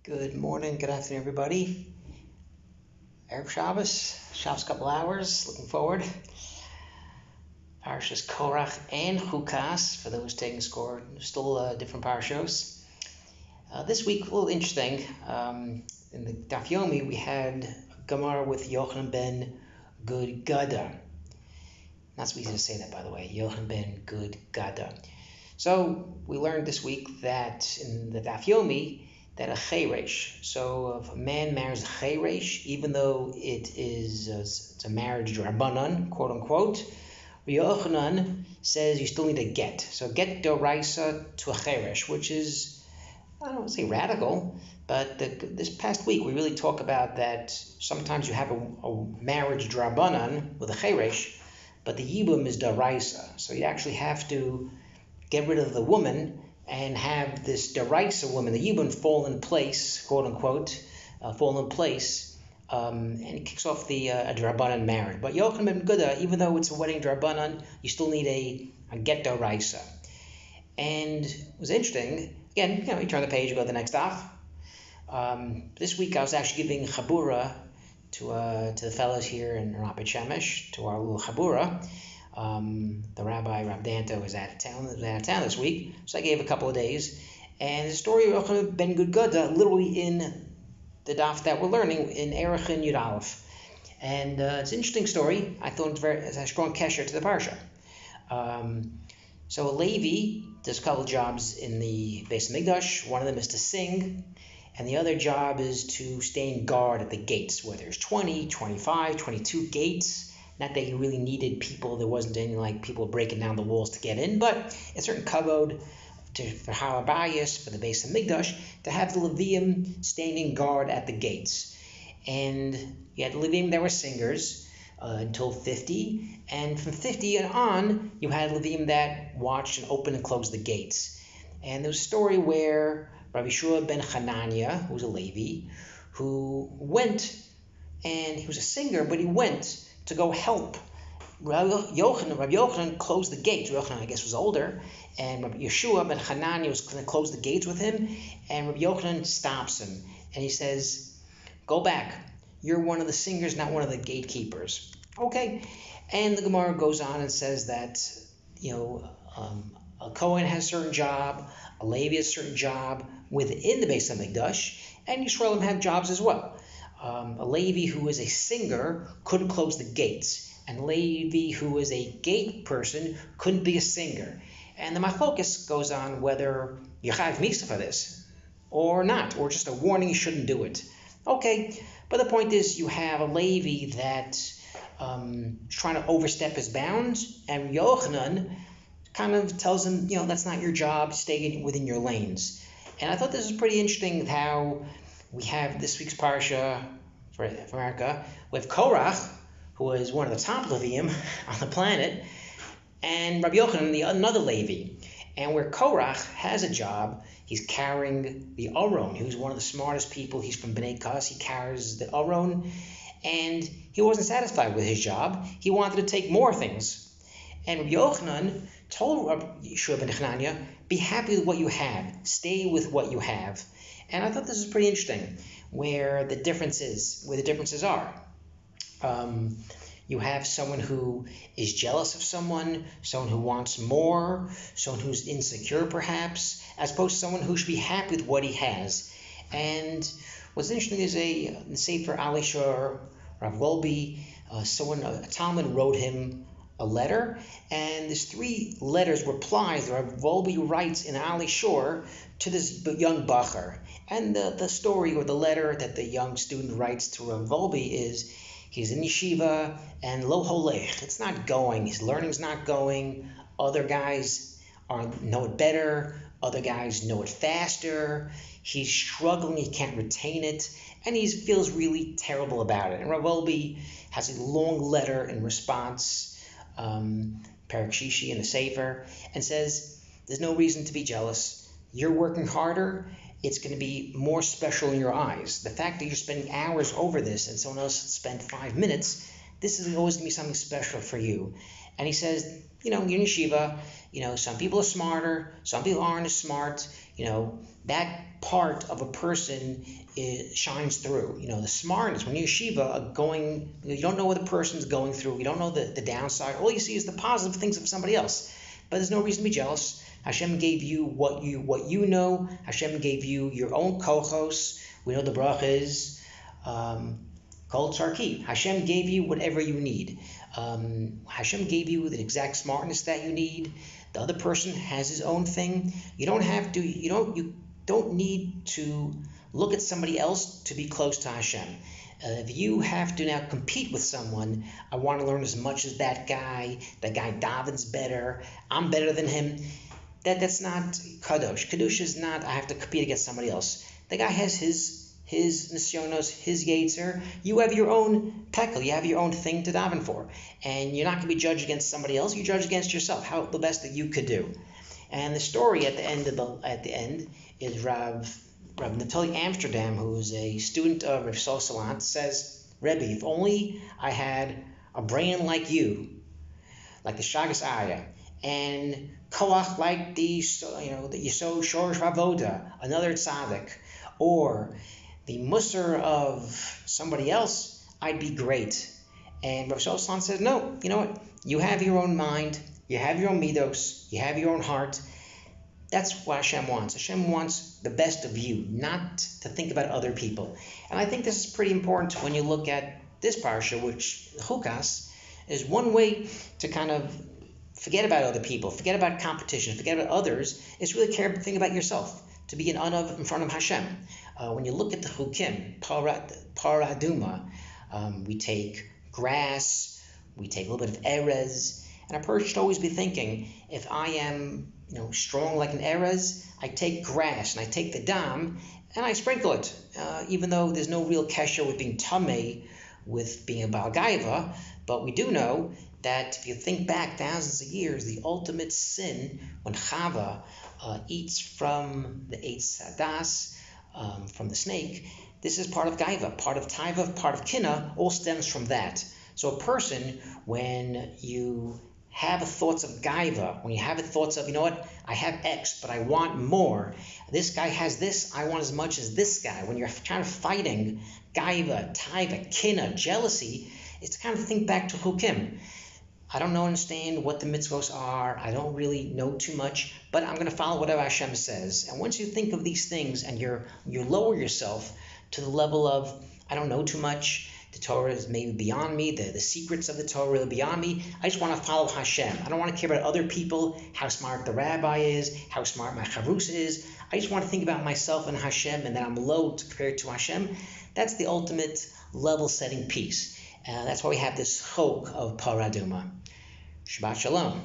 Good morning, good afternoon, everybody. Erev Shabbos couple hours, looking forward. Parshas Korach and Chukas, for those taking score, still different parshas. This week, a little interesting. In the Daf Yomi, we had a Gemara with Yochanan ben Gudgada. Not so easy to say that, by the way, Yochanan ben Gudgada. So we learned this week that in the Daf Yomi, that a cheresh, so if a man marries a cheresh, even though it's a marriage drabanan, quote unquote, yochanan says you still need a get. So get doraisa to a cheresh, which is, I don't want to say radical, but this past week we really talk about that sometimes you have a marriage drabanan with a cheresh, but the yibum is doraisa. So you actually have to get rid of the woman and have this deraisa woman, the yibum, fall in place, quote unquote, fall in place, and it kicks off the drabanan marriage. But Yochanan ben Gudda, even though it's a wedding drabanan, you still need a get deraisa. And it was interesting. Again, you turn the page, you go to the next daf. This week I was actually giving chabura to the fellows here in Rapid Shemesh, to our little chabura. The rabbi, Rab Danto, was out of town this week, so I gave a couple of days. And the story of Yochanan ben Gudgada, literally in the daf that we're learning in Erechin Yud Aleph. And it's an interesting story. I thought it's a strong kesher to the parsha. So a Levi does a couple of jobs in the Beis Hamikdash. One of them is to sing, and the other job is to stand guard at the gates, where there's 20, 25, 22 gates. Not that you really needed people. There wasn't any like people breaking down the walls to get in, but a certain kavod for halabayis, for the Beis Hamikdash, to have the Leviim standing guard at the gates. And you had the Leviim that were singers until 50, and from 50 and on, you had Leviim that watched and opened and closed the gates. And there was a story where Rabbi Shua ben Hanania, who was a Levi, who went, and he was a singer, but he went to go help. Rabbi Yochanan closed the gates. Rabbi Yochanan, I guess, was older, and Rabbi Yeshua ben Hanani was going to close the gates with him, and Rabbi Yochanan stops him, and he says, "Go back. You're one of the singers, not one of the gatekeepers." Okay, and the Gemara goes on and says that, a Kohen has a certain job, a Levi has a certain job within the Beis Hamikdash, and Yisraelim have jobs as well. A Levi who is a singer couldn't close the gates, and a Levi who is a gate person couldn't be a singer. And the machlokas goes on whether you have misa for this or not, or just a warning you shouldn't do it. Okay, but the point is you have a Levi that's trying to overstep his bounds, and Yochanan kind of tells him, that's not your job, stay within your lanes. And I thought this was pretty interesting how we have this week's parsha for America with Korach, who is one of the top Leviim on the planet, and Rabbi Yochanan, another Levi. And where Korach has a job, he's carrying the Aron. He was one of the smartest people. He's from Bnei Kas. He carries the Aron, and he wasn't satisfied with his job. He wanted to take more things. And Rabbi Yochanan told Rabbi Yeshua ben Hanania, be happy with what you have. Stay with what you have. And I thought this was pretty interesting, where the differences are. You have someone who is jealous of someone who wants more, someone who's insecure perhaps, as opposed to someone who should be happy with what he has. And what's interesting is in Sefer Alishor, Rav Wolbe, a Talmud wrote him a letter, and there's 3 replies that Rav Wolbe writes in Alishor to this young bacher. And the story or the letter that the young student writes to Rav Wolbe is he's in yeshiva and lo holech. It's not going. His learning's not going. Other guys know it better. Other guys know it faster. He's struggling. He can't retain it. And he feels really terrible about it. And Rav Wolbe has a long letter in response, Perek Shishi in the Sefer, and says there's no reason to be jealous. You're working harder. It's going to be more special in your eyes. The fact that you're spending hours over this and someone else spent 5 minutes, this is always going to be something special for you. And he says, you're in yeshiva, some people are smarter, some people aren't as smart. That part of a person shines through. The smartness, when you're yeshiva, you don't know what the person's going through. You don't know the downside. All you see is the positive things of somebody else. But there's no reason to be jealous. Hashem gave you what you know. Hashem gave you your own kochos. We know the bracha is kol tzarki. Hashem gave you whatever you need. Hashem gave you the exact smartness that you need. The other person has his own thing. You don't need to look at somebody else to be close to Hashem. If you have to now compete with someone, I want to learn as much as that guy davens better, I'm better than him. That's not kadosh. Kadosh is not I have to compete against somebody else. The guy has his nisyonos, his yetzer. You have your own pekel, you have your own thing to daven for. And you're not going to be judged against somebody else, you judge against yourself, how the best that you could do. And the story at the end is Rav Natali Amsterdam, who's a student of Rav Sosalant, says, Rebbe, if only I had a brain like you, like the Shagas Aya, and korach like the Yisod Shorish Ravoda, another tzaddik, or the Musar of somebody else, I'd be great. And Rav Sosalant says, no, you know what? You have your own mind, you have your own midos, you have your own heart. That's what Hashem wants. Hashem wants the best of you, not to think about other people. And I think this is pretty important when you look at this parsha, which chukas is one way to kind of forget about other people, forget about competition, forget about others. It's really think about yourself, to be in front of Hashem. When you look at the chukim, paraduma, we take grass, we take a little bit of erez, and a person should always be thinking, if I am strong like an erez, I take grass and I take the dam and I sprinkle it, even though there's no real kesher with being tamei, with being a Baal Gaiva. But we do know that if you think back thousands of years, the ultimate sin, when Chava eats from the Eitz Sadas, from the snake, this is part of Gaiva, part of Taiva, part of Kina, all stems from that. So a person, when you have thoughts of gaiva, when you have thoughts of, I have X, but I want more. This guy has this, I want as much as this guy. When you're kind of fighting gaiva, taiva, kina, jealousy, it's to kind of think back to hukim. I don't understand what the mitzvos are. I don't really know too much, but I'm going to follow whatever Hashem says. And once you think of these things and you lower yourself to the level of, I don't know too much, the Torah is maybe beyond me, the secrets of the Torah are beyond me. I just want to follow Hashem. I don't want to care about other people, how smart the rabbi is, how smart my chavrusa is. I just want to think about myself and Hashem, and that I'm low compared to Hashem. That's the ultimate level-setting peace. That's why we have this chok of paraduma. Shabbat shalom.